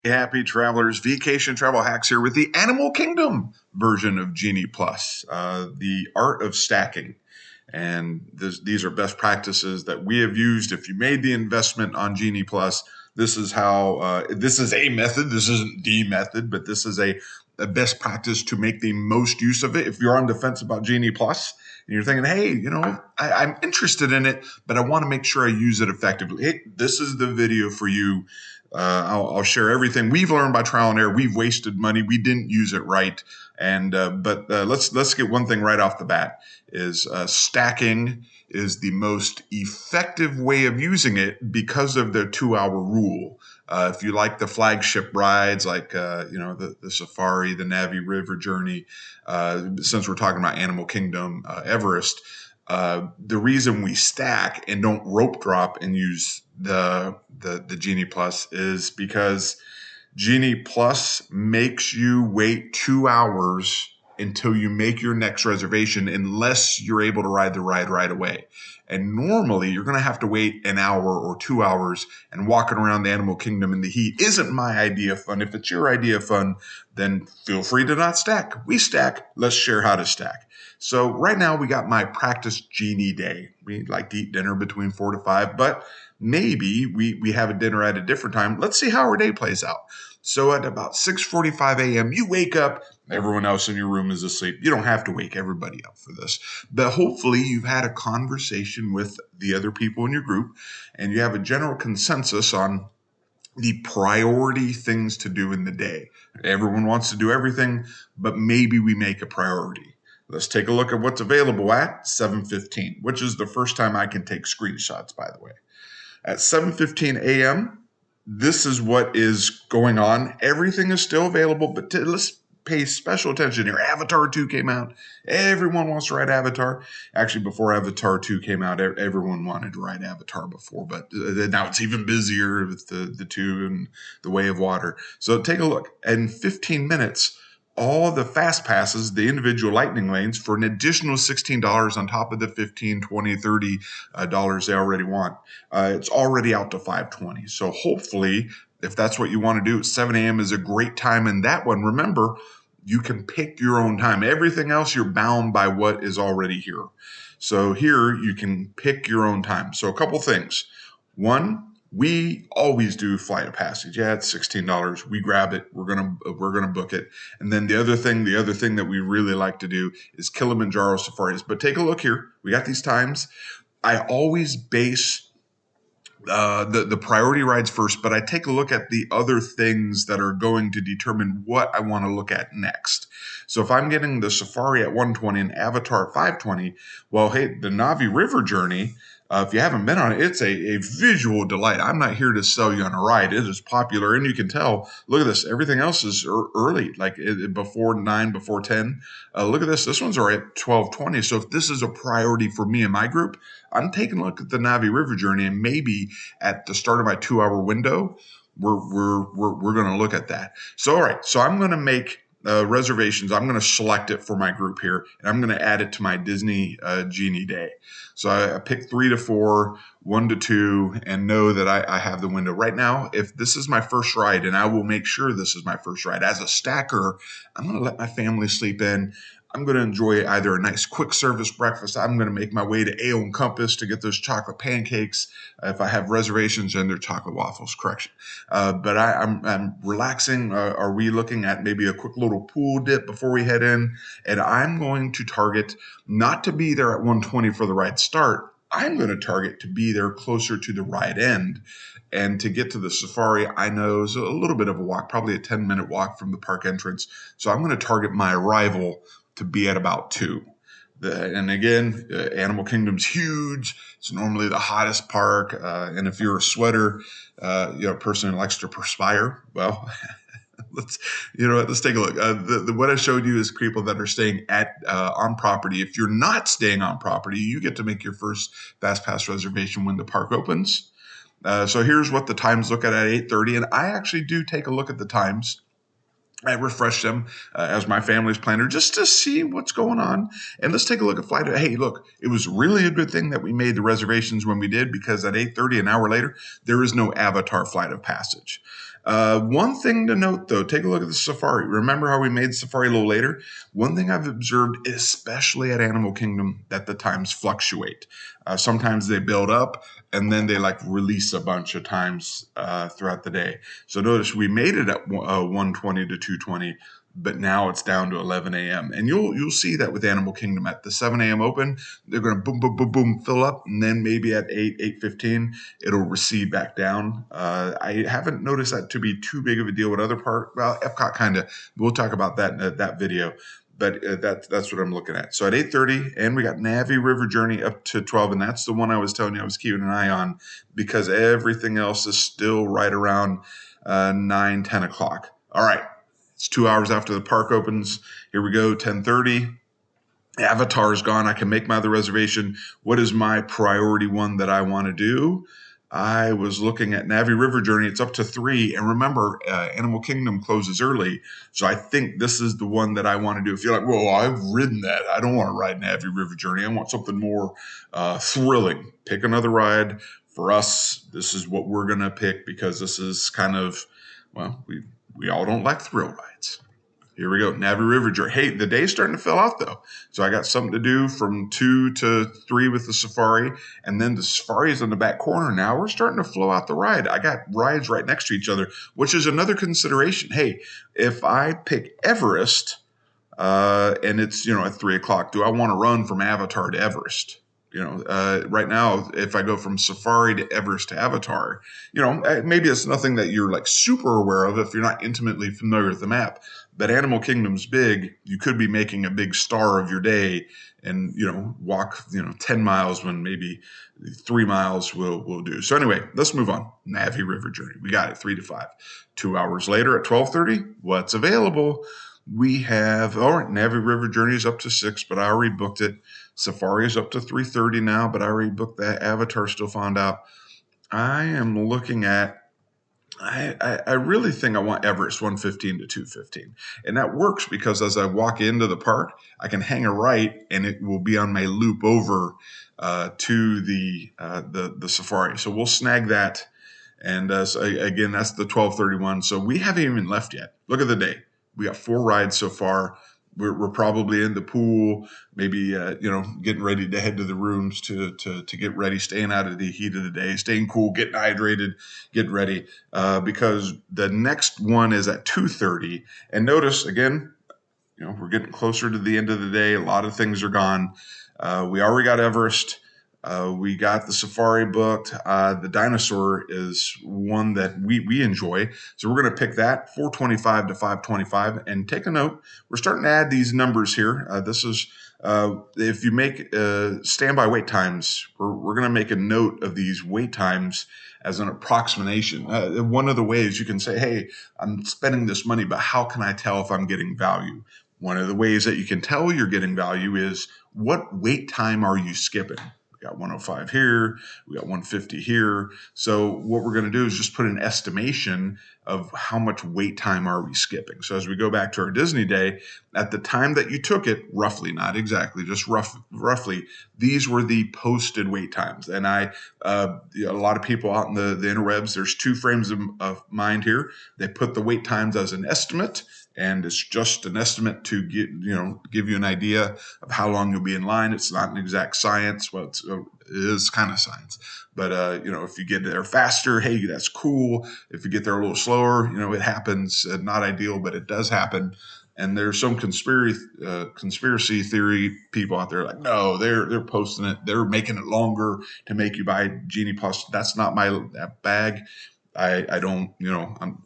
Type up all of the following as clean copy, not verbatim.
Happy travelers, vacation travel hacks here with the Animal Kingdom version of Genie Plus, the art of stacking. And these are best practices that we have used. If you made the investment on Genie Plus, this is how, this is a method. This isn't the method, but this is a best practice to make the most use of it. If you're on the fence about Genie Plus and you're thinking, hey, I'm interested in it, but I want to make sure I use it effectively. Hey, this is the video for you. I'll share everything we've learned by trial and error. We've wasted money. We didn't use it right. But let's get one thing right off the bat is stacking is the most effective way of using it because of the 2-hour rule. If you like the flagship rides like, the Safari, the Navi River Journey, since we're talking about Animal Kingdom, Everest, the reason we stack and don't rope drop and use the Genie Plus is because Genie Plus makes you wait 2 hours until you make your next reservation unless you're able to ride the ride right away. And normally you're going to have to wait an hour or 2 hours, and walking around the Animal Kingdom in the heat isn't my idea of fun. If it's your idea of fun, then feel free to not stack. We stack. Let's share how to stack. So right now we got my practice Genie day. We like to eat dinner between 4 to 5, but maybe we have a dinner at a different time. Let's see how our day plays out. So at about 6:45 a.m., you wake up. Everyone else in your room is asleep. You don't have to wake everybody up for this. But hopefully you've had a conversation with the other people in your group, and you have a general consensus on the priority things to do in the day. Everyone wants to do everything, but maybe we make a priority. Let's take a look at what's available at 7:15, which is the first time I can take screenshots, by the way. At 7:15 a.m., this is what is going on. Everything is still available, but let's pay special attention here. Avatar 2 came out. Everyone wants to ride Avatar. Actually, before Avatar 2 came out, everyone wanted to ride Avatar before, but now it's even busier with the 2 and the Way of Water. So take a look. In 15 minutes, all the fast passes, the individual lightning lanes, for an additional $16 on top of the $15, $20, $30 they already want. It's already out to $5.20. So hopefully, if that's what you want to do, 7 a.m. is a great time in that one. Remember, you can pick your own time. Everything else, you're bound by what is already here. So here, you can pick your own time. So a couple things. One, we always do flight of passage. Yeah, it's $16. We grab it. We're gonna book it. And then the other thing that we really like to do is Kilimanjaro safaris. But take a look here. We got these times. I always base the priority rides first, but I take a look at the other things that are going to determine what I want to look at next. So if I'm getting the Safari at 120 and Avatar at 520, well, hey, the Navi River Journey, if you haven't been on it, it's a visual delight. I'm not here to sell you on a ride. It is popular, and you can tell. Look at this. Everything else is early, like before 9, before 10. Look at this. This one's already at 12:20. So if this is a priority for me and my group, I'm taking a look at the Navi River Journey, and maybe at the start of my 2-hour window, we're going to look at that. So all right. So I'm going to make reservations. I'm going to select it for my group here, and I'm going to add it to my Disney Genie day. So I pick 3 to 4, 1 to 2, and know that I have the window. Right now, if this is my first ride, and I will make sure this is my first ride, as a stacker, I'm going to let my family sleep in. I'm going to enjoy either a nice quick service breakfast. I'm going to make my way to Ale and Compass to get those chocolate pancakes. If I have reservations, and they're chocolate waffles, correction. But I'm relaxing. Are we looking at maybe a quick little pool dip before we head in? And I'm going to target not to be there at 120 for the ride start. I'm going to target to be there closer to the ride end. And to get to the Safari, I know is a little bit of a walk, probably a 10-minute walk from the park entrance. So I'm going to target my arrival to be at about 2. And again, Animal Kingdom's huge. It's normally the hottest park. And if you're a sweater, person who likes to perspire, well, let's take a look. What I showed you is people that are staying on property. If you're not staying on property, you get to make your first Fast Pass reservation when the park opens. So here's what the times look at 8:30. And I actually do take a look at the times. I refresh them as my family's planner just to see what's going on. And let's take a look at flight. Hey, look, it was really a good thing that we made the reservations when we did, because at 8:30, an hour later, there is no Avatar flight of passage. One thing to note, though, take a look at the safari. Remember how we made safari a little later? One thing I've observed, especially at Animal Kingdom, that the times fluctuate. Sometimes they build up and then they like release a bunch of times throughout the day. So notice we made it at 1:20 to 2:20. But now it's down to 11 a.m. And you'll see that with Animal Kingdom at the 7 a.m. open, they're going to boom, boom, boom, boom, fill up. And then maybe at 8:15, it'll recede back down. I haven't noticed that to be too big of a deal with other parks. Well, Epcot kind of. We'll talk about that in that video. But that's what I'm looking at. So at 8:30, and we got Navi River Journey up to 12. And that's the one I was telling you I was keeping an eye on because everything else is still right around 9, 10 o'clock. All right. It's 2 hours after the park opens. Here we go, 10:30. Avatar's gone. I can make my other reservation. What is my priority one that I want to do? I was looking at Navi River Journey. It's up to 3. And remember, Animal Kingdom closes early. So I think this is the one that I want to do. If you're like, well, I've ridden that. I don't want to ride Navi River Journey. I want something more thrilling. Pick another ride. For us, this is what we're going to pick because this is kind of, well, we all don't like thrill rides. Here we go. Navi River Journey. Hey, the day's starting to fill out though. So I got something to do from 2 to 3 with the safari. And then the safari is in the back corner. Now we're starting to flow out the ride. I got rides right next to each other, which is another consideration. Hey, if I pick Everest and it's, at 3 o'clock, do I want to run from Avatar to Everest? Right now, if I go from Safari to Everest to Avatar, maybe it's nothing that you're like super aware of if you're not intimately familiar with the map. But Animal Kingdom's big. You could be making a big star of your day and, walk, 10 miles when maybe 3 miles will do. So anyway, let's move on. Navi River Journey. We got it 3 to 5. 2 hours later at 12:30, what's available? We have, all right, Navi River Journey is up to 6, but I already booked it. Safari is up to 3:30 now, but I already booked that. Avatar still found out. I am looking at, I really think I want Everest 1:15 to 2:15. And that works because as I walk into the park, I can hang a right and it will be on my loop over to the safari. So we'll snag that. And so again, that's the 12:31. So we haven't even left yet. Look at the day. We got 4 rides so far. We're probably in the pool, maybe getting ready to head to the rooms to get ready, staying out of the heat of the day, staying cool, getting hydrated, getting ready. Because the next one is at 2:30. And notice again, we're getting closer to the end of the day. A lot of things are gone. We already got Everest. We got the safari booked. The dinosaur is one that we enjoy. So we're going to pick that 425 to 525 and take a note. We're starting to add these numbers here. This is, if you make standby wait times, we're going to make a note of these wait times as an approximation. One of the ways you can say, hey, I'm spending this money, but how can I tell if I'm getting value? One of the ways that you can tell you're getting value is what wait time are you skipping? We got 105 here. We got 150 here. So what we're going to do is just put an estimation of how much wait time are we skipping. So as we go back to our Disney day, at the time that you took it, roughly, not exactly, just roughly, these were the posted wait times. And a lot of people out in the interwebs, there's 2 frames of mind here. They put the wait times as an estimate. And it's just an estimate to give you an idea of how long you'll be in line. It's not an exact science. Well, it is kind of science. But, if you get there faster, hey, that's cool. If you get there a little slower, it happens. Not ideal, but it does happen. And there's some conspiracy theory people out there like, no, they're posting it. They're making it longer to make you buy Genie Plus. That's not my bag. I don't,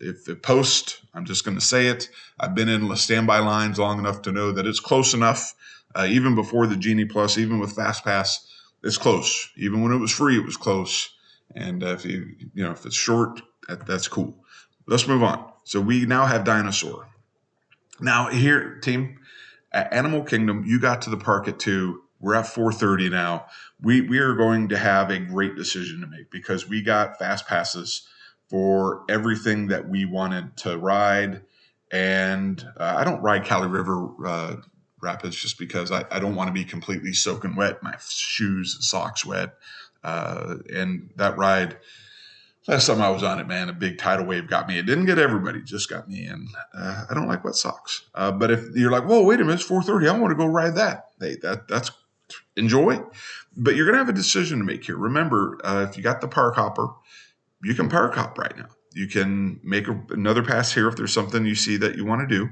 if it posts, I'm just going to say it. I've been in standby lines long enough to know that it's close enough. Even before the Genie Plus, even with Fast Pass, it's close. Even when it was free, it was close. And if if it's short, that's cool. Let's move on. So we now have Dinosaur. Now here, team, at Animal Kingdom, you got to the park at 2. We're at 4:30 now. We are going to have a great decision to make because we got Fast Passes for everything that we wanted to ride. And I don't ride Cali River Rapids just because I don't want to be completely soaking wet, my shoes and socks wet. And that ride, Last time I was on it, man, a big tidal wave got me. It didn't get everybody, it just got me. And I don't like wet socks. But if you're like, whoa, wait a minute, it's 4:30, I want to go ride that. Hey, that's enjoy. But you're going to have a decision to make here. Remember, if you got the park hopper, you can park hop right now. You can make another pass here if there's something you see that you want to do,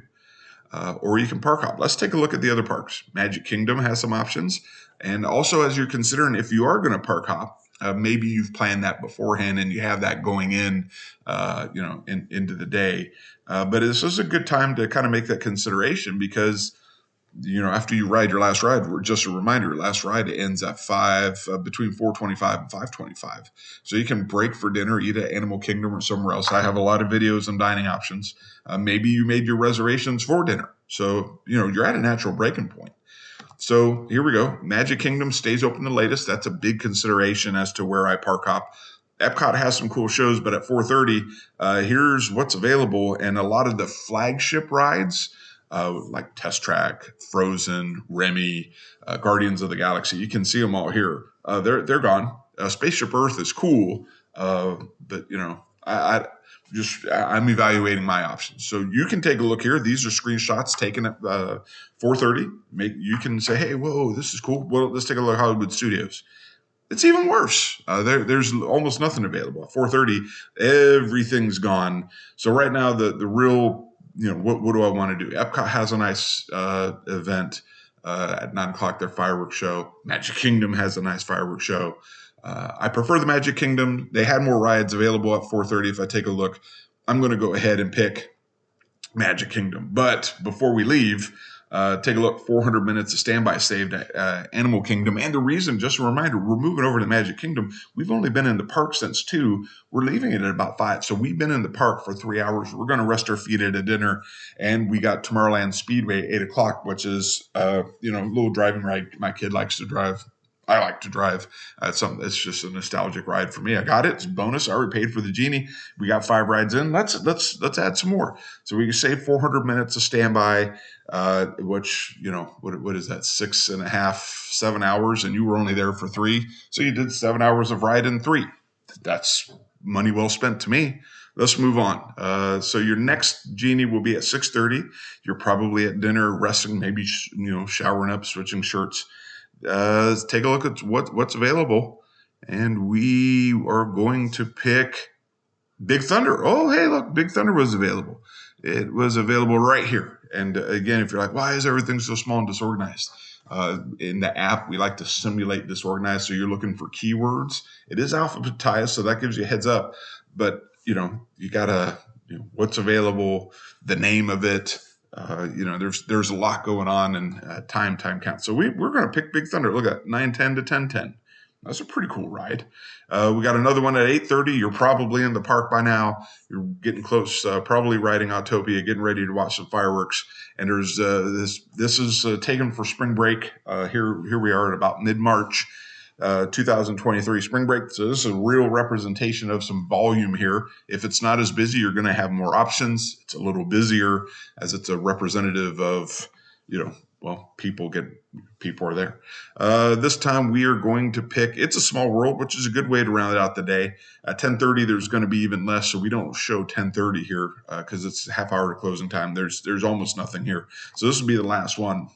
or you can park hop. Let's take a look at the other parks. Magic Kingdom has some options. And also, as you're considering if you are going to park hop, maybe you've planned that beforehand and you have that going in, into the day. But this is a good time to kind of make that consideration because after you ride your last ride, just a reminder, last ride ends at between 4:25 and 5:25. So you can break for dinner, eat at Animal Kingdom or somewhere else. I have a lot of videos on dining options. Maybe you made your reservations for dinner. So, you're at a natural breaking point. So here we go. Magic Kingdom stays open the latest. That's a big consideration as to where I park hop. Epcot has some cool shows, but at 4:30, here's what's available. And a lot of the flagship rides, like Test Track, Frozen, Remy, Guardians of the Galaxy. You can see them all here. They're gone. Spaceship Earth is cool, but I'm evaluating my options. So you can take a look here. These are screenshots taken at 4:30. You can say, hey, whoa, this is cool. Well, let's take a look at Hollywood Studios. It's even worse. There's almost nothing available. At 4:30, everything's gone. So right now, the real what do I want to do? Epcot has a nice event at 9 o'clock, their fireworks show. Magic Kingdom has a nice fireworks show. I prefer the Magic Kingdom. They had more rides available at 4:30. If I take a look, I'm going to go ahead and pick Magic Kingdom. But before we leave, take a look, 400 minutes of standby saved at Animal Kingdom. And the reason, just a reminder, we're moving over to Magic Kingdom. We've only been in the park since 2. We're leaving it at about 5. So we've been in the park for 3 hours. We're going to rest our feet at a dinner. And we got Tomorrowland Speedway at 8 o'clock, which is, a little driving ride my kid likes to drive. I like to drive. It's just a nostalgic ride for me. I got it. It's a bonus. I already paid for the Genie. We got 5 rides in. Let's add some more. So we can save 400 minutes of standby, which, what is that? 6.5, 7 hours, and you were only there for 3. So you did 7 hours of ride in 3. That's money well spent to me. Let's move on. So your next Genie will be at 6:30. You're probably at dinner, resting, maybe, showering up, switching shirts. Take a look at what's available, and we are going to pick Big Thunder. Oh, hey, look, Big Thunder was available. It was available right here. And again, if you're like, why is everything so small and disorganized? In the app, we like to simulate disorganized. So you're looking for keywords. It is alphabetized, so that gives you a heads up. But, you gotta, what's available, the name of it. There's a lot going on, and time counts. So we're going to pick Big Thunder. Look at 9:10 to 10:10. That's a pretty cool ride. We got another one at 8:30. You're probably in the park by now. You're getting close, probably riding Autopia, getting ready to watch some fireworks. And there's this is taken for spring break. Here we are at about mid-March. 2023 spring break. So this is a real representation of some volume here. If it's not as busy, you're going to have more options. It's a little busier as it's a representative of, people are there. This time we are going to pick It's a Small World, which is a good way to round out the day. At 10:30, there's going to be even less. So we don't show 10:30 here because it's a half hour to closing time. There's almost nothing here. So this will be the last one.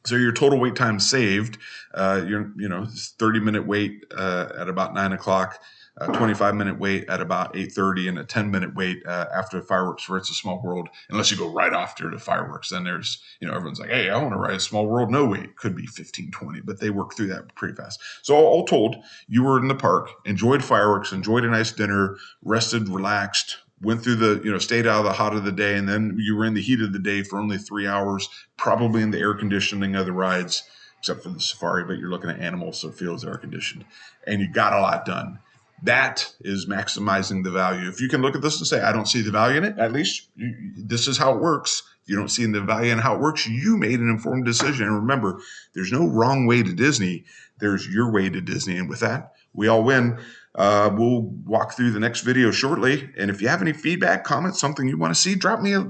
So your total wait time saved, 30-minute wait at about 9 o'clock, 25-minute wait at about 8:30, and a 10-minute wait after the fireworks for It's a Small World, unless you go right after the fireworks. Then there's, everyone's like, hey, I want to ride a Small World. No wait, could be 15, 20, but they work through that pretty fast. So all told, you were in the park, enjoyed fireworks, enjoyed a nice dinner, rested, relaxed, went through stayed out of the hot of the day, and then you were in the heat of the day for only 3 hours, probably in the air conditioning of the rides, except for the safari, but you're looking at animals, so it feels air conditioned, and you got a lot done. That is maximizing the value. If you can look at this and say, I don't see the value in it, at least this is how it works. You don't see the value in how it works. You made an informed decision. And remember, there's no wrong way to Disney. There's your way to Disney. And with that, we all win. We'll walk through the next video shortly. And if you have any feedback, comments, something you want to see, drop me a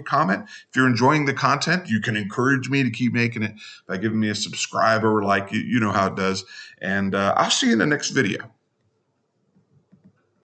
comment. If you're enjoying the content, you can encourage me to keep making it by giving me a subscribe or like, you know how it does. And I'll see you in the next video.